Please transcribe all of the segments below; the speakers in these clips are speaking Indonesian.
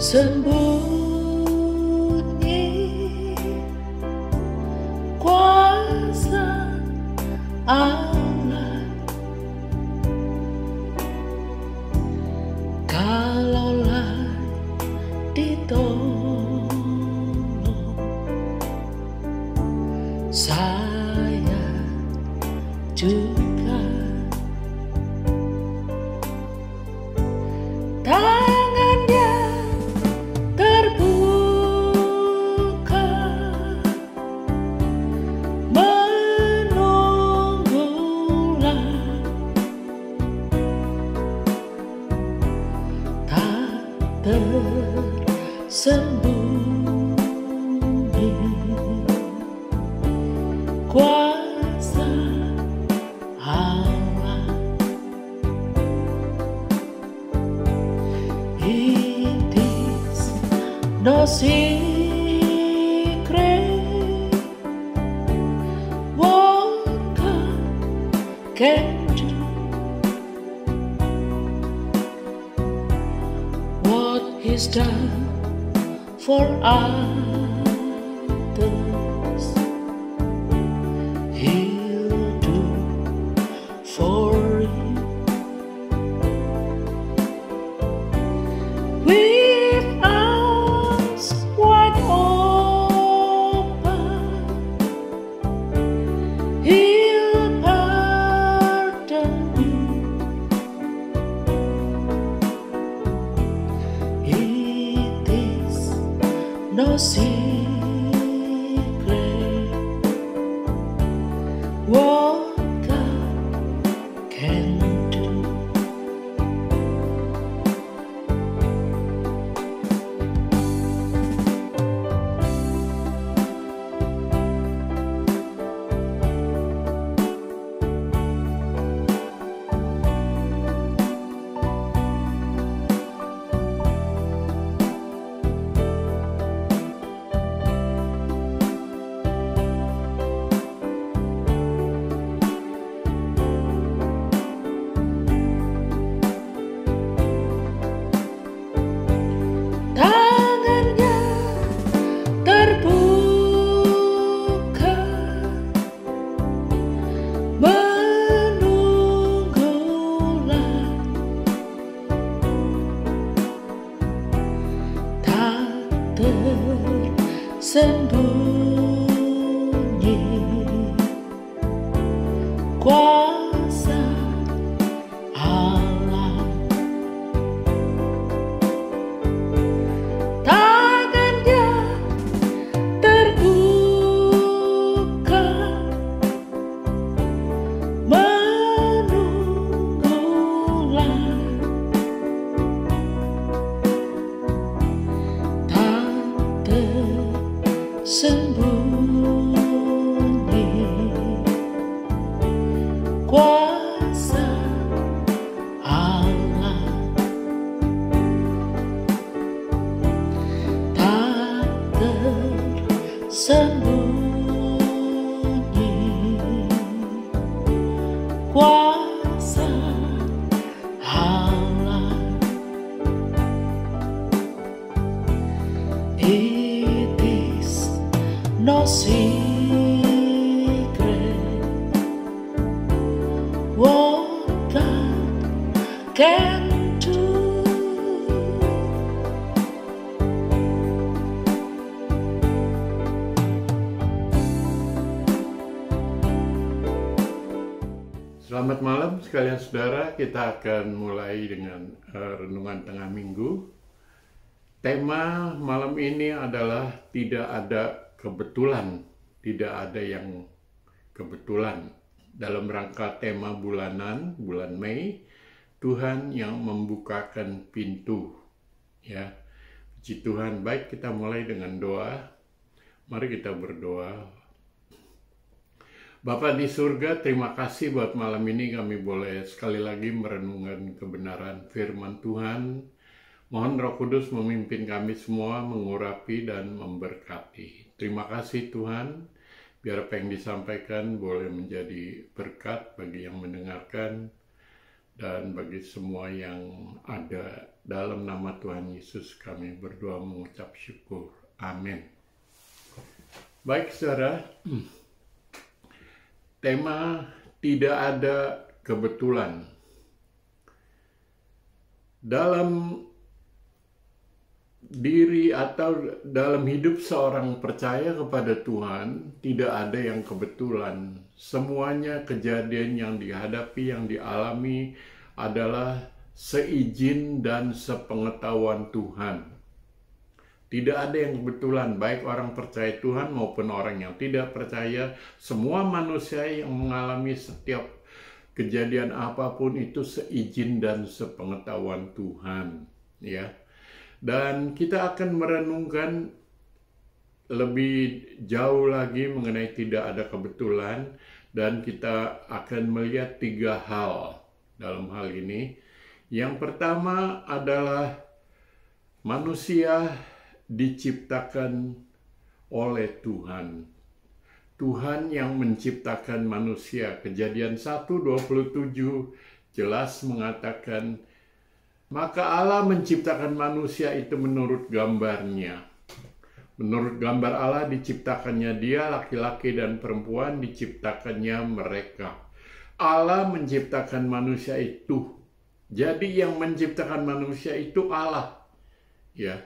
sembunyi kuasa Allah. Kalaulah ditolong, saya juga tangannya terbuka menunggulah, tak tersembunyi kuasa Allah. It is no secret what God can do, what He's done for others, He'll do for you. With arms wide open, He'll pardon you. It is no secret what God can do. Tangannya terbuka menunggulah, tak tersembunyi kuasa Allah. Tangannya terbuka menunggulah, tak tersembunyi kuasa Allah. Tak tersembunyi kuasa Allah. It is no secret what God can do. Selamat malam sekalian saudara, kita akan mulai dengan renungan tengah minggu. Tema malam ini adalah tidak ada kebetulan, tidak ada yang kebetulan. Dalam rangka tema bulanan, bulan Mei, Tuhan yang membukakan pintu. Ya, puji Tuhan. Baik, kita mulai dengan doa. Mari kita berdoa. Bapa di surga, terima kasih buat malam ini kami boleh sekali lagi merenungkan kebenaran firman Tuhan. Mohon Roh Kudus memimpin kami semua, mengurapi dan memberkati. Terima kasih Tuhan, biar apa yang disampaikan boleh menjadi berkat bagi yang mendengarkan. dan bagi semua yang ada. Dalam nama Tuhan Yesus kami berdoa mengucap syukur. Amin. Baik saudara, tema tidak ada kebetulan. Dalam diri atau dalam hidup seorang percaya kepada Tuhan, tidak ada yang kebetulan. Semuanya kejadian yang dihadapi, yang dialami adalah seizin dan sepengetahuan Tuhan. Tidak ada yang kebetulan, baik orang percaya Tuhan maupun orang yang tidak percaya. Semua manusia yang mengalami setiap kejadian apapun itu seizin dan sepengetahuan Tuhan, ya. Dan kita akan merenungkan lebih jauh lagi mengenai tidak ada kebetulan, dan kita akan melihat 3 hal dalam hal ini. Yang pertama adalah manusia diciptakan oleh Tuhan. Tuhan yang menciptakan manusia. Kejadian 1:27 jelas mengatakan, maka Allah menciptakan manusia itu menurut gambarnya. Menurut gambar Allah diciptakannya dia, laki-laki dan perempuan diciptakannya mereka. Allah menciptakan manusia itu. Jadi yang menciptakan manusia itu Allah. Ya.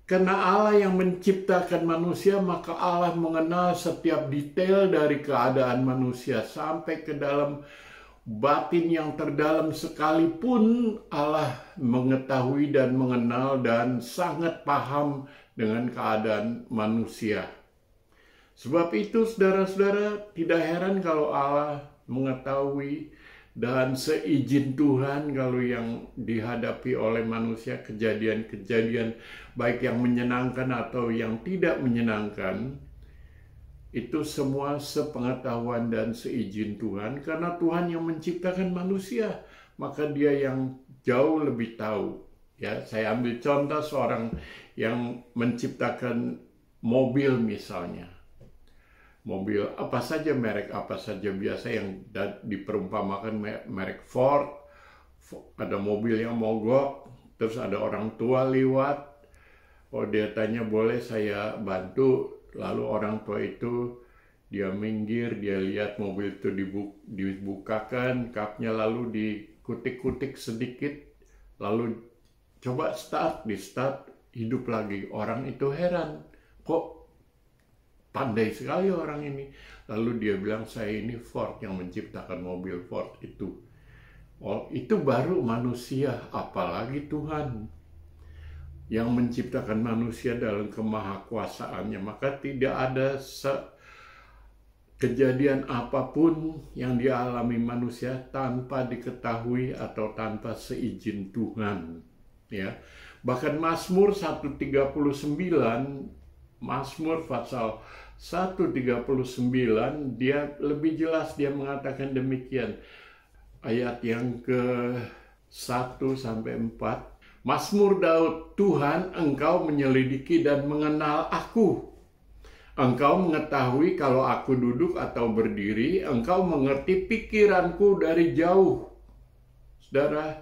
Karena Allah yang menciptakan manusia, maka Allah mengenal setiap detail dari keadaan manusia sampai ke dalam batin yang terdalam sekalipun Allah mengetahui dan mengenal dan sangat paham dengan keadaan manusia. Sebab itu saudara-saudara, tidak heran kalau Allah mengetahui dan seizin Tuhan kalau yang dihadapi oleh manusia kejadian-kejadian baik yang menyenangkan atau yang tidak menyenangkan, itu semua sepengetahuan dan seizin Tuhan, karena Tuhan yang menciptakan manusia, maka dia yang jauh lebih tahu. Ya, saya ambil contoh seorang yang menciptakan mobil misalnya. Mobil apa saja, merek apa saja, biasa yang diperumpamakan merek Ford. Ada mobil yang mogok, terus ada orang tua lewat. Oh, dia tanya, boleh saya bantu? Lalu orang tua itu dia minggir, dia lihat mobil itu dibukakan kapnya, lalu dikutik-kutik sedikit, lalu coba di start, hidup lagi. Orang itu heran, kok pandai sekali orang ini. Lalu dia bilang, saya ini Ford yang menciptakan mobil Ford itu. Oh, itu baru manusia, apalagi Tuhan yang menciptakan manusia dalam kemahakuasaannya. Maka tidak ada kejadian apapun yang dialami manusia tanpa diketahui atau tanpa seizin Tuhan. Ya, bahkan Mazmur 139, Mazmur pasal 139, dia lebih jelas, dia mengatakan demikian. Ayat yang ke-1 sampai 4. Mazmur Daud, Tuhan, Engkau menyelidiki dan mengenal aku. Engkau mengetahui kalau aku duduk atau berdiri. Engkau mengerti pikiranku dari jauh. Saudara,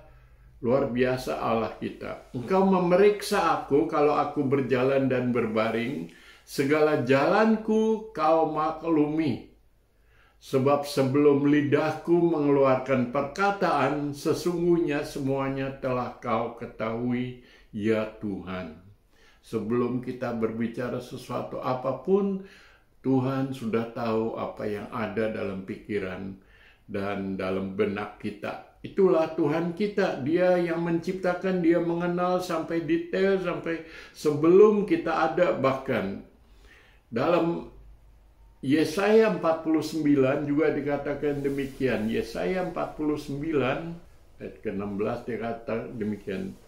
luar biasa Allah kita. Engkau memeriksa aku kalau aku berjalan dan berbaring. Segala jalanku kau maklumi. Sebab sebelum lidahku mengeluarkan perkataan, sesungguhnya semuanya telah kau ketahui, ya Tuhan. Sebelum kita berbicara sesuatu apapun, Tuhan sudah tahu apa yang ada dalam pikiran dan dalam benak kita. Itulah Tuhan kita, Dia yang menciptakan, Dia mengenal sampai detail, sampai sebelum kita ada. Bahkan dalam Yesaya 49 juga dikatakan demikian. Yesaya 49 ayat ke-16 dikata demikian.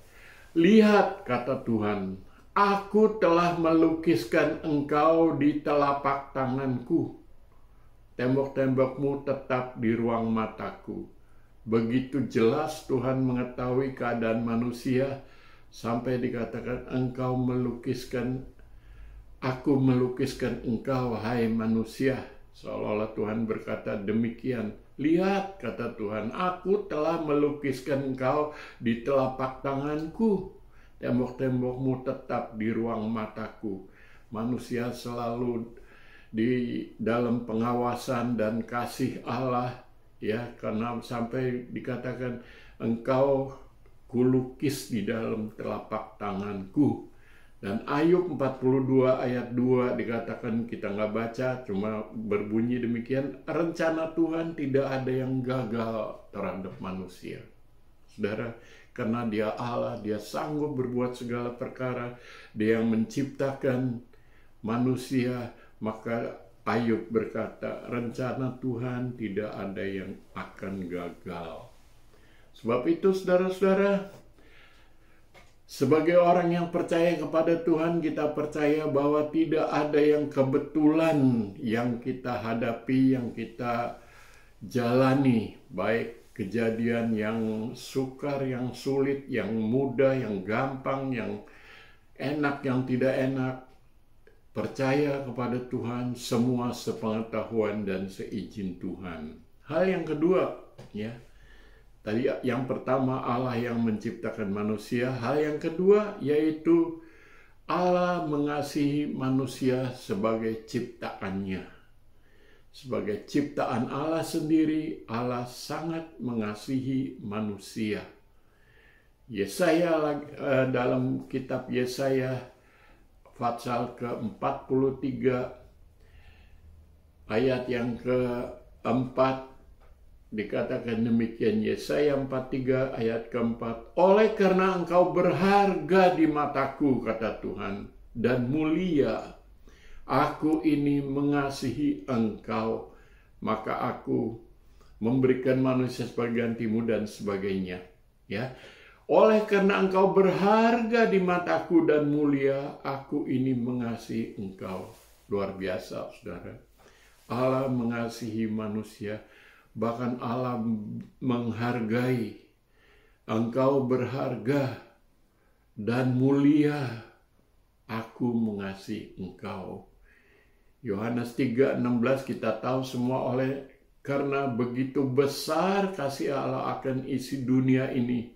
Lihat, kata Tuhan, aku telah melukiskan engkau di telapak tanganku. Tembok-tembokmu tetap di ruang mataku. Begitu jelas Tuhan mengetahui keadaan manusia sampai dikatakan Aku melukiskan engkau, hai manusia. Seolah-olah Tuhan berkata demikian. Lihat, kata Tuhan, aku telah melukiskan engkau di telapak tanganku. Tembok-tembokmu tetap di ruang mataku. Manusia selalu di dalam pengawasan dan kasih Allah, ya, karena sampai dikatakan engkau kulukis di dalam telapak tanganku. Dan Ayub 42 ayat 2 dikatakan, kita nggak baca, cuma berbunyi demikian, rencana Tuhan tidak ada yang gagal terhadap manusia. Saudara, karena dia Allah, dia sanggup berbuat segala perkara, dia yang menciptakan manusia, maka Ayub berkata, rencana Tuhan tidak ada yang akan gagal. Sebab itu saudara-saudara, sebagai orang yang percaya kepada Tuhan, kita percaya bahwa tidak ada yang kebetulan yang kita hadapi, yang kita jalani, baik kejadian yang sukar, yang sulit, yang mudah, yang gampang, yang enak, yang tidak enak. Percaya kepada Tuhan, semua sepengetahuan dan seizin Tuhan. Hal yang kedua, ya. Tadi yang pertama Allah yang menciptakan manusia, hal yang kedua yaitu Allah mengasihi manusia sebagai ciptaannya. Sebagai ciptaan Allah sendiri, Allah sangat mengasihi manusia. Yesaya dalam kitab Yesaya pasal ke-43 ayat yang ke-4 dikatakan demikian, Yesaya 43 ayat ke-4, oleh karena engkau berharga di mataku, kata Tuhan, dan mulia, aku ini mengasihi engkau, maka aku memberikan manusia sebagai gantimu dan sebagainya. Ya, oleh karena engkau berharga di mataku dan mulia, aku ini mengasihi engkau. Luar biasa, saudara. Allah mengasihi manusia. Bahkan Allah menghargai, engkau berharga dan mulia, aku mengasihi engkau. Yohanes 3:16 kita tahu semua, oleh karena begitu besar kasih Allah akan isi dunia ini,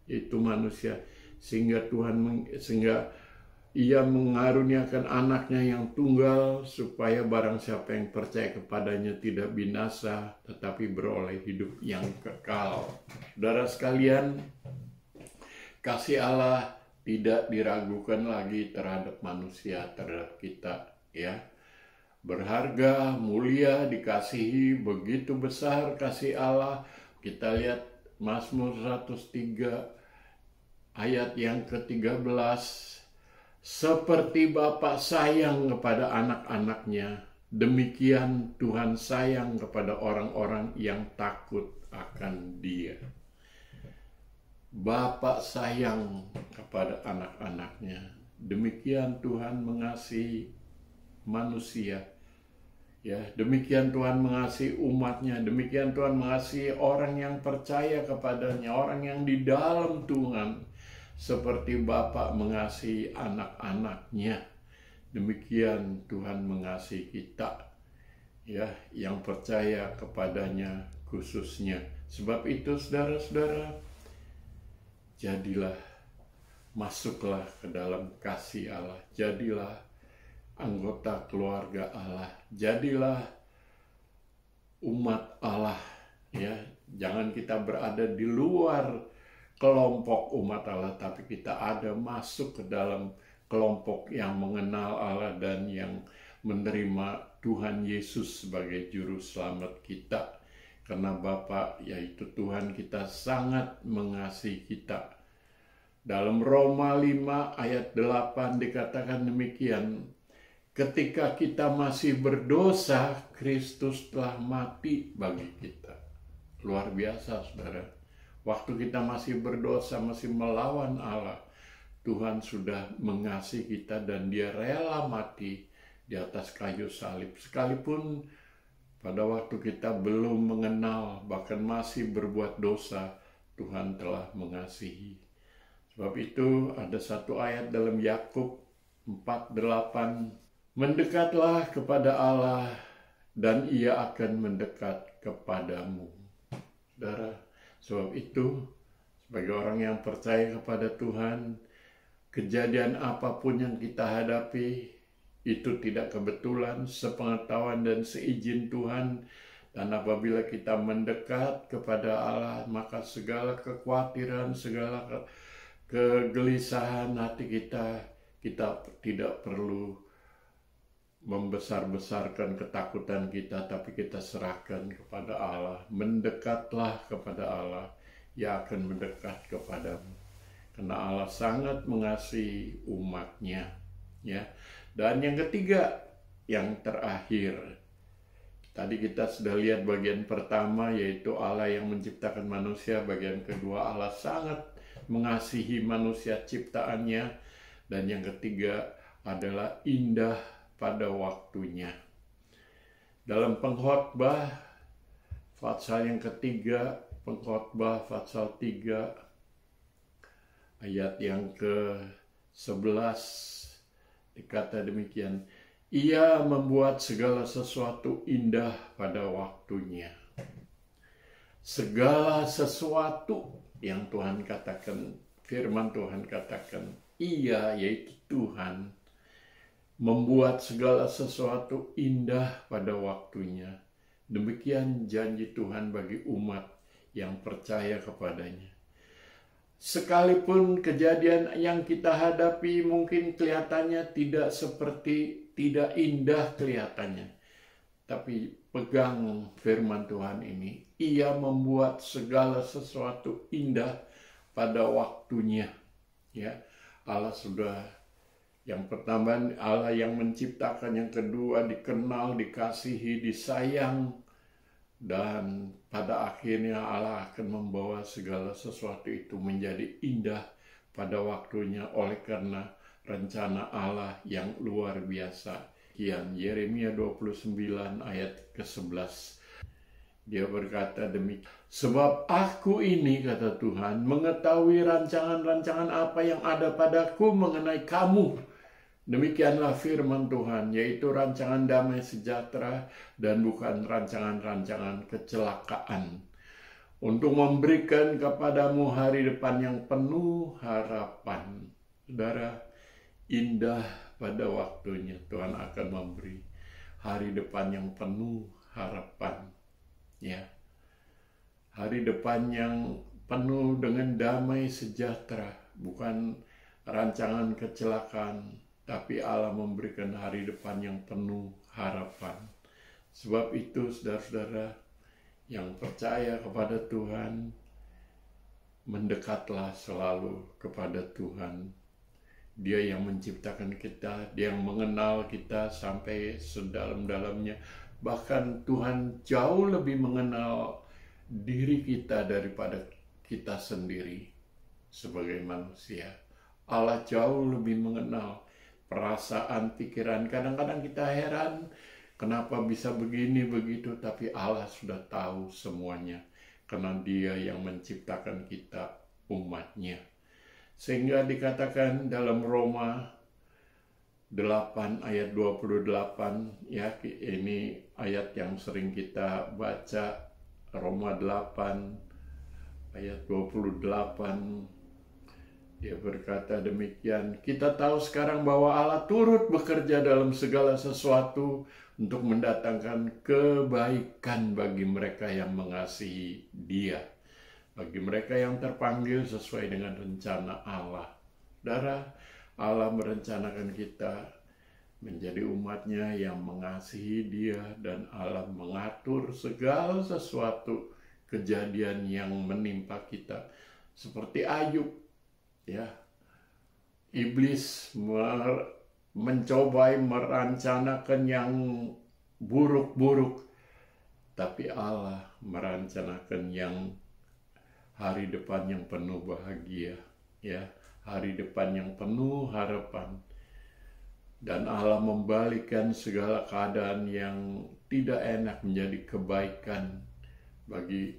yaitu manusia, sehingga Ia mengaruniakan anaknya yang tunggal, supaya barang siapa yang percaya kepadanya tidak binasa, tetapi beroleh hidup yang kekal. Saudara sekalian, kasih Allah tidak diragukan lagi terhadap manusia, terhadap kita, ya. Berharga, mulia, dikasihi, begitu besar kasih Allah. Kita lihat Mazmur 103 ayat yang ke-13. Seperti Bapa sayang kepada anak-anaknya, demikian Tuhan sayang kepada orang-orang yang takut akan Dia. Bapa sayang kepada anak-anaknya, demikian Tuhan mengasihi manusia. Ya, demikian Tuhan mengasihi umatnya, demikian Tuhan mengasihi orang yang percaya kepadanya, orang yang di dalam Tuhan. Seperti Bapa mengasihi anak-anaknya, demikian Tuhan mengasihi kita, ya, yang percaya kepadanya khususnya. Sebab itu saudara-saudara, masuklah ke dalam kasih Allah, jadilah anggota keluarga Allah, jadilah umat Allah, ya. Jangan kita berada di luar kelompok umat Allah, tapi kita ada masuk ke dalam kelompok yang mengenal Allah dan yang menerima Tuhan Yesus sebagai juru selamat kita. Karena Bapa, yaitu Tuhan kita, sangat mengasihi kita. Dalam Roma 5 ayat 8 dikatakan demikian, ketika kita masih berdosa, Kristus telah mati bagi kita. Luar biasa, saudara. Waktu kita masih berdosa, masih melawan Allah, Tuhan sudah mengasihi kita dan Dia rela mati di atas kayu salib. Sekalipun pada waktu kita belum mengenal, bahkan masih berbuat dosa, Tuhan telah mengasihi. Sebab itu ada satu ayat dalam Yakub 4:8, mendekatlah kepada Allah dan Ia akan mendekat kepadamu. Saudara, sebab itu sebagai orang yang percaya kepada Tuhan, kejadian apapun yang kita hadapi itu tidak kebetulan, sepengetahuan dan seizin Tuhan. Dan apabila kita mendekat kepada Allah, maka segala kekhawatiran, segala kegelisahan hati kita tidak perlu membesar-besarkan ketakutan kita, tapi kita serahkan kepada Allah. Mendekatlah kepada Allah, Ia akan mendekat kepadamu. Karena Allah sangat mengasihi umatnya. Ya. Dan yang ketiga, yang terakhir. Tadi kita sudah lihat bagian pertama, yaitu Allah yang menciptakan manusia. Bagian kedua, Allah sangat mengasihi manusia ciptaannya. Dan yang ketiga adalah indah pada waktunya. Dalam Pengkhotbah pasal yang ketiga, Pengkhotbah pasal 3 ayat yang ke-11 dikata demikian, Ia membuat segala sesuatu indah pada waktunya. Segala sesuatu yang Tuhan katakan, firman Tuhan katakan, Ia yaitu Tuhan membuat segala sesuatu indah pada waktunya. Demikian janji Tuhan bagi umat yang percaya kepadanya. Sekalipun kejadian yang kita hadapi mungkin kelihatannya tidak indah kelihatannya. Tapi pegang firman Tuhan ini, Ia membuat segala sesuatu indah pada waktunya. Ya, Allah sudah. Yang pertama Allah yang menciptakan, yang kedua dikenal, dikasihi, disayang, dan pada akhirnya Allah akan membawa segala sesuatu itu menjadi indah pada waktunya oleh karena rencana Allah yang luar biasa. Yeremia 29 ayat ke-11. Dia berkata demikian, sebab aku ini, kata Tuhan, mengetahui rancangan-rancangan apa yang ada padaku mengenai kamu. Demikianlah firman Tuhan, yaitu rancangan damai sejahtera dan bukan rancangan-rancangan kecelakaan. Untuk memberikan kepadamu hari depan yang penuh harapan. Saudara, indah pada waktunya Tuhan akan memberi hari depan yang penuh harapan. Ya, hari depan yang penuh dengan damai sejahtera, bukan rancangan kecelakaan, tapi Allah memberikan hari depan yang penuh harapan. Sebab itu saudara-saudara yang percaya kepada Tuhan, mendekatlah selalu kepada Tuhan. Dia yang menciptakan kita, Dia yang mengenal kita sampai sedalam-dalamnya. Bahkan Tuhan jauh lebih mengenal diri kita daripada kita sendiri sebagai manusia. Allah jauh lebih mengenal perasaan, pikiran. Kadang-kadang kita heran kenapa bisa begini, begitu. Tapi Allah sudah tahu semuanya. Karena Dia yang menciptakan kita, umatnya. Sehingga dikatakan dalam Roma 8 ayat 28, ya, ini ayat yang sering kita baca, Roma 8 ayat 28. Dia berkata demikian, kita tahu sekarang bahwa Allah turut bekerja dalam segala sesuatu untuk mendatangkan kebaikan bagi mereka yang mengasihi Dia, bagi mereka yang terpanggil sesuai dengan rencana Allah. Saudara, Allah merencanakan kita menjadi umatnya yang mengasihi Dia, dan Allah mengatur segala sesuatu kejadian yang menimpa kita. Seperti Ayub, ya, iblis mencoba merencanakan yang buruk-buruk, tapi Allah merencanakan yang hari depan yang penuh bahagia, ya, hari depan yang penuh harapan. Dan Allah membalikkan segala keadaan yang tidak enak menjadi kebaikan bagi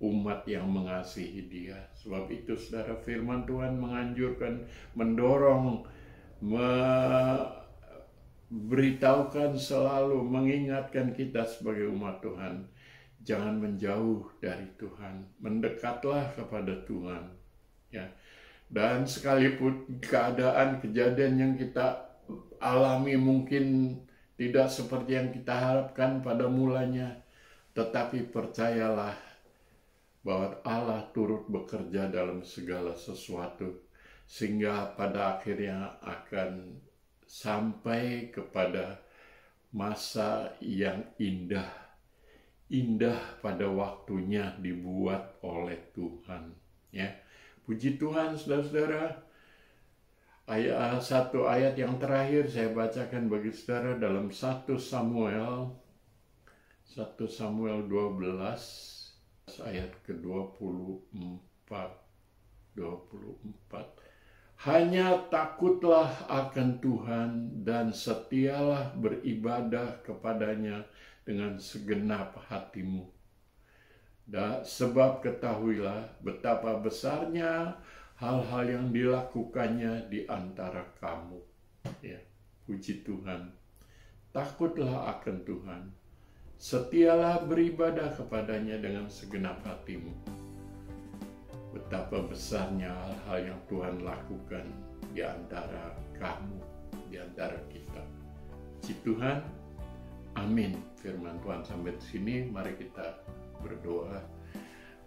umat yang mengasihi Dia. Sebab itu saudara, firman Tuhan menganjurkan, mendorong, memberitahukan selalu, mengingatkan kita sebagai umat Tuhan. jangan menjauh dari Tuhan, mendekatlah kepada Tuhan, ya. Dan sekalipun keadaan kejadian yang kita alami mungkin tidak seperti yang kita harapkan pada mulanya, tetapi percayalah bahwa Allah turut bekerja dalam segala sesuatu, sehingga pada akhirnya akan sampai kepada masa yang indah pada waktunya dibuat oleh Tuhan, ya. Puji Tuhan, saudara-saudara. Satu ayat yang terakhir saya bacakan bagi saudara dalam 1 Samuel 12 ayat ke-24. Hanya takutlah akan Tuhan dan setialah beribadah kepadanya dengan segenap hatimu. Sebab ketahuilah betapa besarnya hal-hal yang dilakukannya di antara kamu. Ya, puji Tuhan. Takutlah akan Tuhan. Setialah beribadah kepadanya dengan segenap hatimu. Betapa besarnya hal-hal yang Tuhan lakukan di antara kamu, di antara kita. Puji Tuhan. Amin. Firman Tuhan sampai di sini, mari kita berdoa.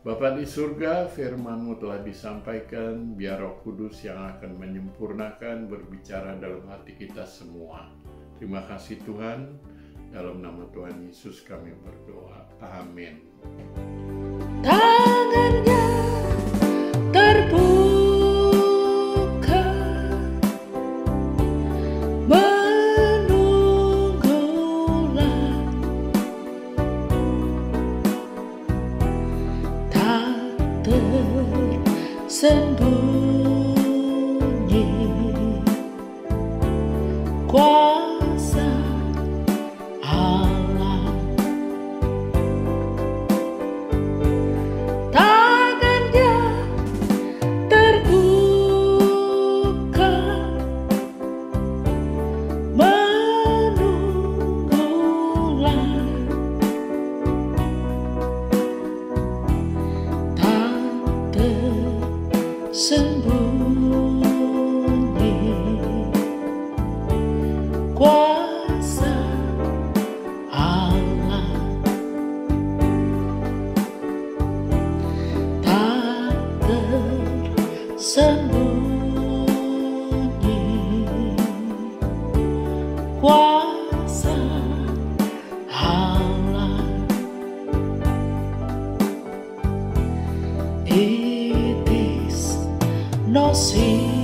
Bapa di surga, firman-Mu telah disampaikan, biar Roh Kudus yang akan menyempurnakan berbicara dalam hati kita semua. Terima kasih Tuhan, dalam nama Tuhan Yesus kami berdoa. Amin. Tangannya terbuka menunggulah, tak tersembunyi kuasa Allah. Tangannya terbuka menunggulah, tak tersembunyi kuasa Allah. Tak tersembunyi kuasa Allah. It is no secret